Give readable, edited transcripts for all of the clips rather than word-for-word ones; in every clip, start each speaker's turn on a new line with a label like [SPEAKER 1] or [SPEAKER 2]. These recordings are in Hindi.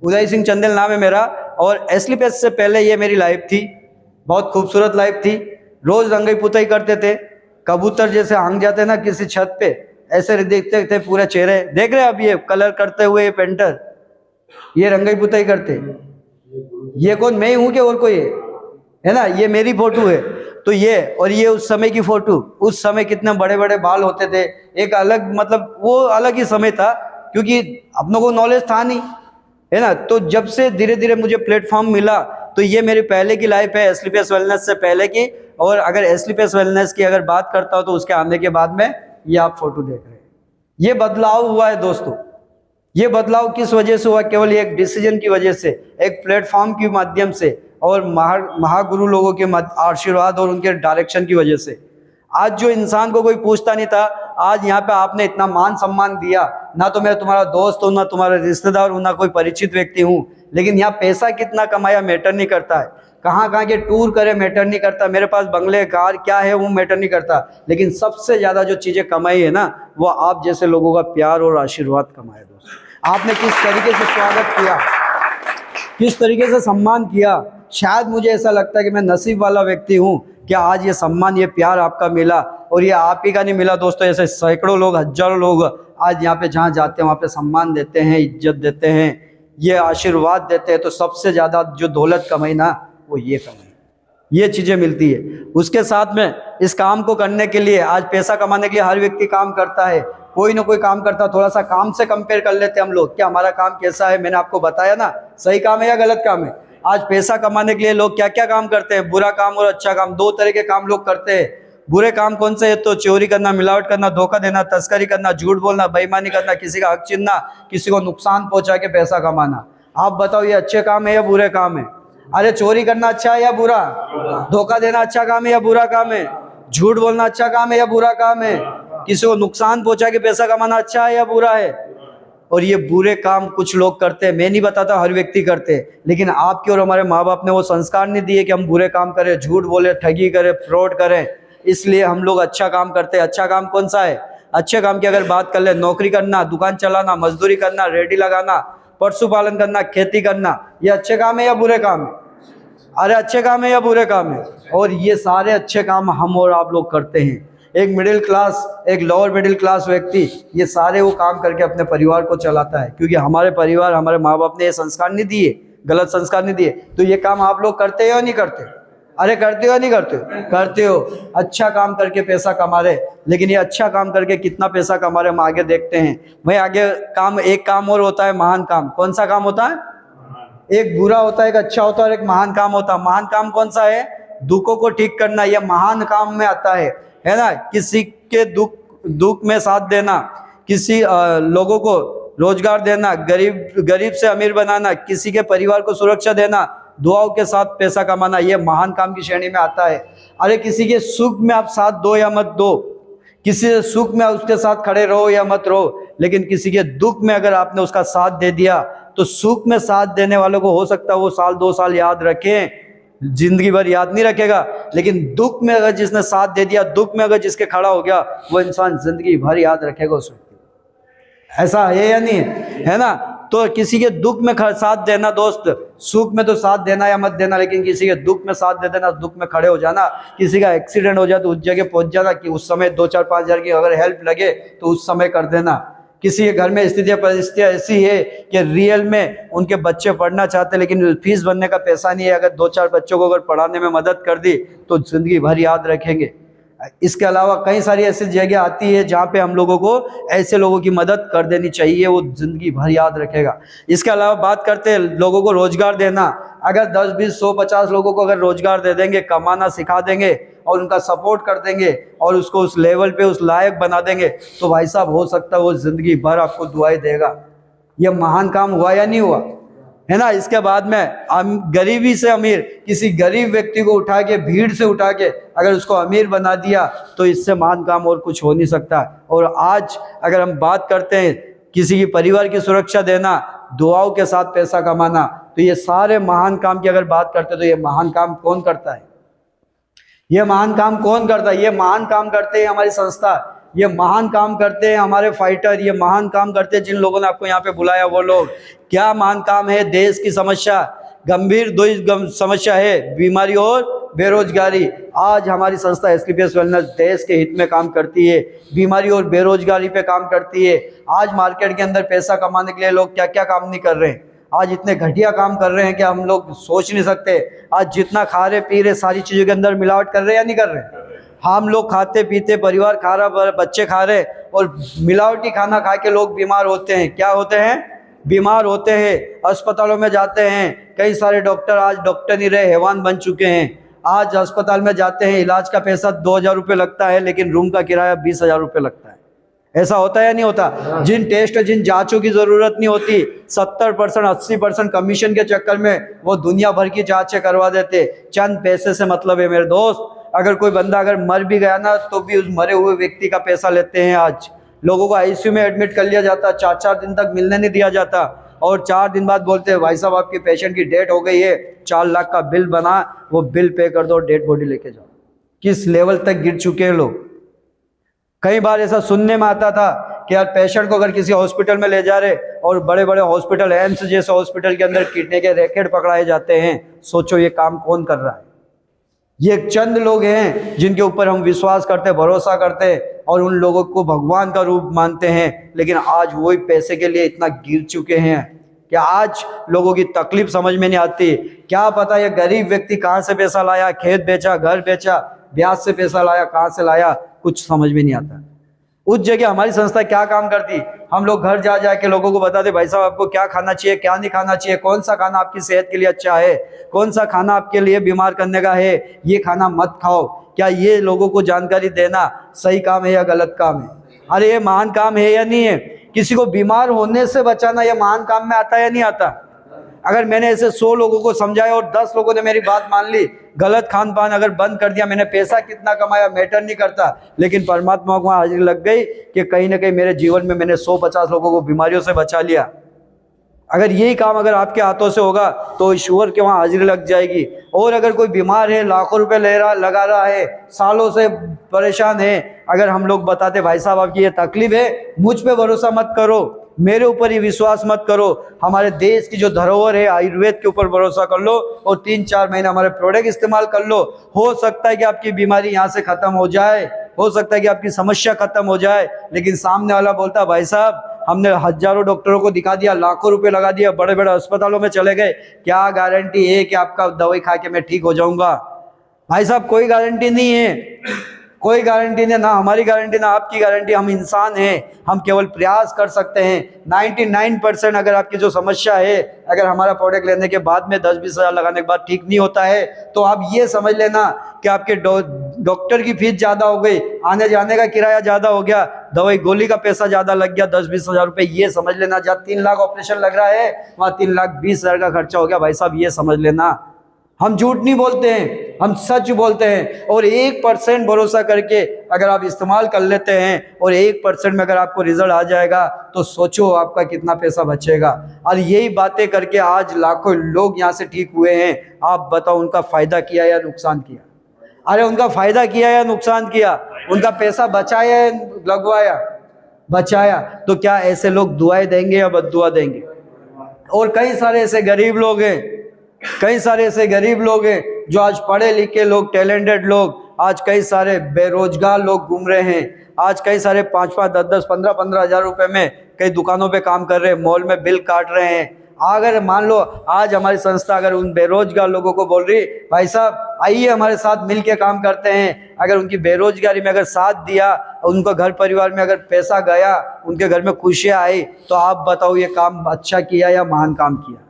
[SPEAKER 1] उदय सिंह चंदेल नाम है मेरा। और एसली पेस से पहले ये मेरी लाइफ थी, बहुत खूबसूरत लाइफ थी। रोज रंगाई पुताई करते थे, कबूतर जैसे हंग जाते ना किसी छत पे, ऐसे देखते थे पूरे चेहरे। देख रहे हैं अब ये कलर करते हुए ये पेंटर, ये रंगाई पुताई करते। ये कौन, मैं ही हूं कि और कोई है ना? ये मेरी फोटो है। तो ये और ये उस समय की फोटो, उस समय कितने बड़े बड़े बाल होते थे, एक अलग मतलब वो अलग ही समय था, क्योंकि अपनों को नॉलेज था नहीं, है ना? तो जब से धीरे धीरे मुझे प्लेटफॉर्म मिला, तो ये मेरी पहले की लाइफ है एस्लीपियस वेलनेस से पहले की। और अगर एस्लीपियस वेलनेस की अगर बात करता हूं तो उसके आने के बाद में ये आप फोटो देख रहे हैं। ये बदलाव हुआ है दोस्तों। ये बदलाव किस वजह से हुआ? केवल एक डिसीजन की वजह से, एक प्लेटफॉर्म के माध्यम से, और महागुरु लोगों के आशीर्वाद और उनके डायरेक्शन की वजह से। आज जो इंसान को कोई पूछता नहीं था, आज यहाँ पे आपने इतना मान सम्मान दिया। ना तो मैं तुम्हारा दोस्त हूँ, ना तुम्हारा रिश्तेदार हूँ, ना कोई परिचित व्यक्ति हूँ, लेकिन यहाँ पैसा कितना कमाया मैटर नहीं करता है, कहाँ कहाँ के टूर करे मैटर नहीं करता, मेरे पास बंगले कार क्या है वो मैटर नहीं करता। लेकिन सबसे ज्यादा जो चीजें कमाई है ना, वो आप जैसे लोगों का प्यार और आशीर्वाद कमाए दोस्तों। आपने किस तरीके से स्वागत किया, किस तरीके से सम्मान किया। शायद मुझे ऐसा लगता है कि मैं नसीब वाला व्यक्ति हूँ कि आज ये सम्मान, ये प्यार आपका मिला। और ये आप ही का नहीं मिला दोस्तों, ऐसे सैकड़ों लोग, हजारों लोग आज यहाँ पे जहाँ जाते हैं वहाँ पे सम्मान देते हैं, इज्जत देते हैं, ये आशीर्वाद देते हैं। तो सबसे ज्यादा जो दौलत कमाई ना, वो ये कमाई, ये चीजें मिलती है। उसके साथ में इस काम को करने के लिए, आज पैसा कमाने के लिए हर व्यक्ति काम करता है, कोई ना कोई काम करता है। थोड़ा सा काम से कंपेयर कर लेते हैं हम लोग, क्या हमारा काम कैसा है। मैंने आपको बताया ना, सही काम है या गलत काम है। आज पैसा कमाने के लिए लोग क्या क्या काम करते हैं, बुरा काम और अच्छा काम, दो तरह के काम लोग करते हैं। बुरे काम कौन से है? तो चोरी करना, मिलावट करना, धोखा देना, तस्करी करना, झूठ बोलना, बेईमानी करना, किसी का हक छीनना, किसी को नुकसान पहुंचा के पैसा कमाना। आप बताओ ये अच्छे काम है या बुरे काम है? अरे चोरी करना अच्छा है या बुरा? धोखा देना अच्छा काम है या बुरा काम है? झूठ बोलना अच्छा काम है या बुरा काम है? किसी को नुकसान पहुंचा के पैसा कमाना अच्छा है या बुरा है? और ये बुरे काम कुछ लोग करते हैं, मैं नहीं बताता हर व्यक्ति करते हैं, लेकिन आपके और हमारे माँ बाप ने वो संस्कार नहीं दिए कि हम बुरे काम करें, झूठ बोले, ठगी करें, फ्रॉड करें। इसलिए हम लोग अच्छा काम करते हैं। अच्छा काम कौन सा है? अच्छे काम की अगर बात कर ले, नौकरी करना, दुकान चलाना, मजदूरी करना, रेडी लगाना, पशुपालन करना, खेती करना, ये अच्छे काम है या बुरे काम है? अरे अच्छे काम है या बुरे काम है? और ये सारे अच्छे काम हम और आप लोग करते हैं। एक मिडिल क्लास, एक लोअर मिडिल क्लास व्यक्ति, ये सारे वो काम करके अपने परिवार को चलाता है, क्योंकि हमारे परिवार, हमारे माँ बाप ने ये संस्कार नहीं दिए, गलत संस्कार नहीं दिए। तो ये काम आप लोग करते हो या नहीं करते? अरे करते हो या नहीं करते हो? करते हो। अच्छा काम करके पैसा कमा रहे, लेकिन ये अच्छा काम करके कितना पैसा कमा रहे हम आगे देखते हैं भाई। आगे काम, एक काम और होता है महान काम। कौन सा काम होता है? एक बुरा होता है, एक अच्छा होता है, और एक महान काम होता है। महान काम कौन सा है? दुखों को ठीक करना, यह महान काम में आता है ना? किसी के दुख में साथ देना, किसी लोगों को रोजगार देना, गरीब से अमीर बनाना, किसी के परिवार को सुरक्षा देना, दुआओं के साथ पैसा कमाना, यह महान काम की श्रेणी में आता है। अरे किसी के सुख में आप साथ दो या मत दो, किसी के सुख में उसके साथ खड़े रहो या मत रहो, लेकिन किसी के दुख में अगर आपने उसका साथ दे दिया, तो सुख में साथ देने वालों को हो सकता है वो साल 2 साल याद रखें, जिंदगी भर याद नहीं रखेगा। लेकिन दुख में अगर जिसने साथ दे दिया, दुख में अगर जिसके खड़ा हो गया, वो इंसान जिंदगी भर याद रखेगा उस व्यक्ति को। ऐसा है या नहीं है ना? तो किसी के दुख में साथ देना दोस्त, सुख में तो साथ देना या मत देना, लेकिन किसी के दुख में साथ दे देना, दुख में खड़े हो जाना। किसी का एक्सीडेंट हो जाए तो उस जगह पहुंच जाना, कि उस समय 2-4-5 हजार की अगर हेल्प लगे तो उस समय कर देना। किसी के घर में परिस्थितियां ऐसी है कि रियल में उनके बच्चे पढ़ना चाहते लेकिन फीस भरने का पैसा नहीं है, अगर 2-4 बच्चों को अगर पढ़ाने में मदद कर दी तो जिंदगी भर याद रखेंगे। इसके अलावा कई सारी ऐसी जगह आती है जहाँ पे हम लोगों को ऐसे लोगों की मदद कर देनी चाहिए, वो जिंदगी भर याद रखेगा। इसके अलावा बात करते हैं लोगों को रोजगार देना। अगर 10, 20, 100, 50 लोगों को अगर रोजगार दे देंगे, कमाना सिखा देंगे और उनका सपोर्ट कर देंगे और उसको उस लेवल पे, उस लायक बना देंगे, तो भाई साहब हो सकता है वो जिंदगी भर आपको दुआएं देगा। ये महान काम हुआ या नहीं हुआ? है ना? इसके बाद में गरीबी से अमीर, किसी गरीब व्यक्ति को उठा के, भीड़ से उठा के अगर उसको अमीर बना दिया, तो इससे महान काम और कुछ हो नहीं सकता। और आज अगर हम बात करते हैं किसी की परिवार की सुरक्षा देना, दुआओं के साथ पैसा कमाना, तो ये सारे महान काम की अगर बात करते हैं तो ये महान काम कौन करता है? ये महान काम कौन करता है? ये महान काम करते हैं हमारी संस्था, ये महान काम करते हैं हमारे फाइटर, ये महान काम करते हैं जिन लोगों ने आपको यहाँ पे बुलाया वो लोग। क्या महान काम है? देश की समस्या, गंभीर दो समस्या है, बीमारी और बेरोजगारी। आज हमारी संस्था एसलीपीएस वेलनेस देश के हित में काम करती है, बीमारी और बेरोजगारी पे काम करती है। आज मार्केट के अंदर पैसा कमाने के लिए लोग क्या क्या काम नहीं कर रहे हैं, आज इतने घटिया काम कर रहे हैं कि हम लोग सोच नहीं सकते। आज जितना खा रहे पी रहे सारी चीज़ों के अंदर मिलावट कर रहे हैं या नहीं कर रहे? हम लोग खाते पीते, परिवार खा रहा, बच्चे खा रहे, और मिलावटी खाना खा के लोग बीमार होते हैं। क्या होते हैं? बीमार होते हैं, अस्पतालों में जाते हैं। कई सारे डॉक्टर आज डॉक्टर नहीं रहे, हैवान बन चुके हैं। आज अस्पताल में जाते हैं, इलाज का पैसा 2,000 रुपये लगता है, लेकिन रूम का किराया 20,000 रुपये लगता है। ऐसा होता है या नहीं होता? जिन टेस्ट, जिन जांचों की जरूरत नहीं होती, 70% 80% कमीशन के चक्कर में वो दुनिया भर की जांचें करवा देते। चंद पैसे से मतलब है मेरे दोस्त। अगर कोई बंदा अगर मर भी गया ना, तो भी उस मरे हुए व्यक्ति का पैसा लेते हैं। आज लोगों को आईसीयू में एडमिट कर लिया जाता, 4-4 दिन तक मिलने नहीं दिया जाता, और 4 दिन बाद बोलते हैं भाई साहब आपके पेशेंट की डेथ हो गई है, 4 लाख का बिल बना, वो बिल पे कर दो, डेड बॉडी लेके जाओ। किस लेवल तक गिर चुके हैं लोग। कई बार ऐसा सुनने में आता था कि यार पेशेंट को अगर किसी हॉस्पिटल में ले जा रहे, और बड़े बड़े हॉस्पिटल, एम्स जैसे हॉस्पिटल के अंदर किडनी के रैकेट पकड़ाए जाते हैं। सोचो ये काम कौन कर रहा है? ये चंद लोग हैं जिनके ऊपर हम विश्वास करते, भरोसा करते, और उन लोगों को भगवान का रूप मानते हैं। लेकिन आज वही पैसे के लिए इतना गिर चुके हैं कि आज लोगों की तकलीफ समझ में नहीं आती। क्या पता ये गरीब व्यक्ति कहाँ से पैसा लाया, खेत बेचा, घर बेचा, ब्याज से पैसा लाया, कहाँ से लाया, कुछ समझ में नहीं आता। उस जगह हमारी संस्था क्या काम करती, हम लोग घर जा जा के लोगों को बताते भाई साहब आपको क्या खाना चाहिए, क्या नहीं खाना चाहिए, कौन सा खाना आपकी सेहत के लिए अच्छा है, कौन सा खाना आपके लिए बीमार करने का है, ये खाना मत खाओ। क्या ये लोगों को जानकारी देना सही काम है या गलत काम है? अरे ये महान काम है या नहीं है? किसी को बीमार होने से बचाना ये महान काम में आता है या नहीं आता? अगर मैंने ऐसे 100 लोगों को समझाया और 10 लोगों ने मेरी बात मान ली, गलत खान पान अगर बंद कर दिया, मैंने पैसा कितना कमाया मैटर नहीं करता, लेकिन परमात्मा को वहाँ हाजिरी लग गई कि कहीं ना कहीं मेरे जीवन में मैंने 150 लोगों को बीमारियों से बचा लिया। अगर यही काम अगर आपके हाथों से होगा तो ईश्वर के वहाँ हाजिरी लग जाएगी। और अगर कोई बीमार है, लाखों रुपए लगा रहा है, सालों से परेशान है, अगर हम लोग बताते भाई साहब आपकी ये तकलीफ है, मुझ पे भरोसा मत करो, मेरे ऊपर ही विश्वास मत करो, हमारे देश की जो धरोहर है आयुर्वेद के ऊपर भरोसा कर लो, और 3-4 महीने हमारे प्रोडक्ट इस्तेमाल कर लो। हो सकता है कि आपकी बीमारी यहाँ से खत्म हो जाए, हो सकता है कि आपकी समस्या खत्म हो जाए। लेकिन सामने वाला बोलता भाई साहब हमने हजारों डॉक्टरों को दिखा दिया, लाखों रुपए लगा दिया, बड़े बड़े अस्पतालों में चले गए, क्या गारंटी है कि आपका दवाई खा के मैं ठीक हो जाऊंगा? भाई साहब कोई गारंटी नहीं है, कोई गारंटी नहीं, ना हमारी गारंटी ना आपकी गारंटी। हम इंसान हैं, हम केवल प्रयास कर सकते हैं। 99% अगर आपकी जो समस्या है, अगर हमारा प्रोडक्ट लेने के बाद में 10-20 हज़ार लगाने के बाद ठीक नहीं होता है, तो आप ये समझ लेना कि आपके डॉक्टर की फीस ज़्यादा हो गई, आने जाने का किराया ज़्यादा हो गया, दवाई गोली का पैसा ज़्यादा लग गया, 10-20 हज़ार रुपये, ये समझ लेना। जहाँ 3 लाख ऑपरेशन लग रहा है वहाँ 3,20,000 का खर्चा हो गया। भाई साहब ये समझ लेना। हम झूठ नहीं बोलते हैं, हम सच बोलते हैं। और 1% भरोसा करके अगर आप इस्तेमाल कर लेते हैं और 1% में अगर आपको रिजल्ट आ जाएगा, तो सोचो आपका कितना पैसा बचेगा। और यही बातें करके आज लाखों लोग यहाँ से ठीक हुए हैं। आप बताओ उनका फायदा किया या नुकसान किया? अरे उनका फायदा किया या नुकसान किया? उनका पैसा बचाया या लगवाया? बचाया। तो क्या ऐसे लोग दुआएं देंगे या बद्दुआ देंगे? और कई सारे ऐसे गरीब लोग हैं, कई सारे ऐसे गरीब लोग हैं जो आज पढ़े लिखे लोग, टैलेंटेड लोग, आज कई सारे बेरोजगार लोग घूम रहे हैं। आज कई सारे 5-5, 10-10, 15-15 हज़ार रुपए में कई दुकानों पे काम कर रहे हैं, मॉल में बिल काट रहे हैं। अगर मान लो आज हमारी संस्था अगर उन बेरोजगार लोगों को बोल रही भाई साहब आइए हमारे साथ मिल के काम करते हैं, अगर उनकी बेरोजगारी में अगर साथ दिया, उनको घर परिवार में अगर पैसा गया, उनके घर में खुशियाँ आई, तो आप बताओ ये काम अच्छा किया या महान काम किया?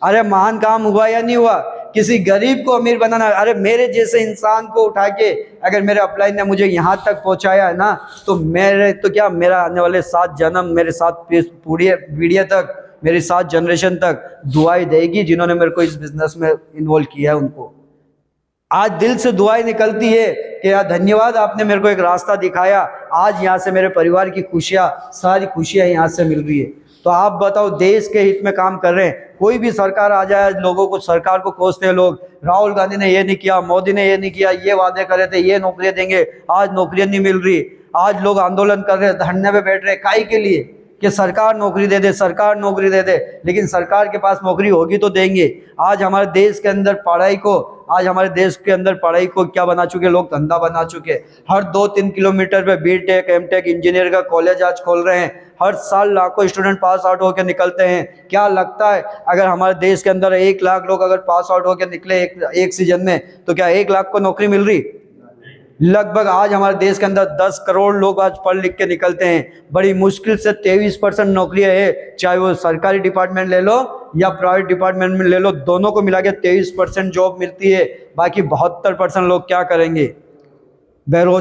[SPEAKER 1] अरे महान काम हुआ या नहीं हुआ? किसी गरीब को अमीर बनाना। अरे मेरे जैसे इंसान को उठा के अगर मेरे अपलाइन ने मुझे यहाँ तक पहुँचाया है ना, तो मेरे तो क्या, मेरा आने वाले 7 जन्म, मेरे 7 पूरी पीढ़ियाँ तक, मेरी 7 जनरेशन तक दुआएं देगी जिन्होंने मेरे को इस बिजनेस में इन्वॉल्व किया है। उनको आज दिल से दुआएं निकलती है कि यार धन्यवाद, आपने मेरे को एक रास्ता दिखाया, आज यहाँ से मेरे परिवार की खुशियाँ, सारी खुशियाँ यहाँ से मिल रही है। तो आप बताओ, देश के हित में काम कर रहे हैं। कोई भी सरकार आ जाए, लोगों को, सरकार को कोसते हैं लोग, राहुल गांधी ने ये नहीं किया, मोदी ने ये नहीं किया, ये वादे करे थे, ये नौकरियां देंगे, आज नौकरियां नहीं मिल रही। आज लोग आंदोलन कर रहे हैं, धरने पे बैठ रहे हैं, काहे के लिए? कि सरकार नौकरी दे दे, सरकार नौकरी दे दे। लेकिन सरकार के पास नौकरी होगी तो देंगे। आज हमारे देश के अंदर पढ़ाई को क्या बना चुके लोग? धंधा बना चुके। हर 2-3 किलोमीटर पे बीटेक, एमटेक, इंजीनियर का कॉलेज आज खोल रहे हैं। हर साल लाखों स्टूडेंट पास आउट होकर निकलते हैं। क्या लगता है अगर हमारे देश के अंदर 1 लाख लोग अगर पास आउट होकर निकले एक सीजन में, तो क्या 1 लाख को नौकरी मिल रही? लगभग आज हमारे देश के अंदर 10 करोड़ लोग आज पढ़ लिख के निकलते हैं। बड़ी मुश्किल से 23% नौकरियां है, चाहे वो सरकारी डिपार्टमेंट ले लो या प्राइवेट डिपार्टमेंट में ले लो, दोनों को मिला के 23% जॉब मिलती है। बाकी 72% लोग क्या करेंगे? बेरोजगार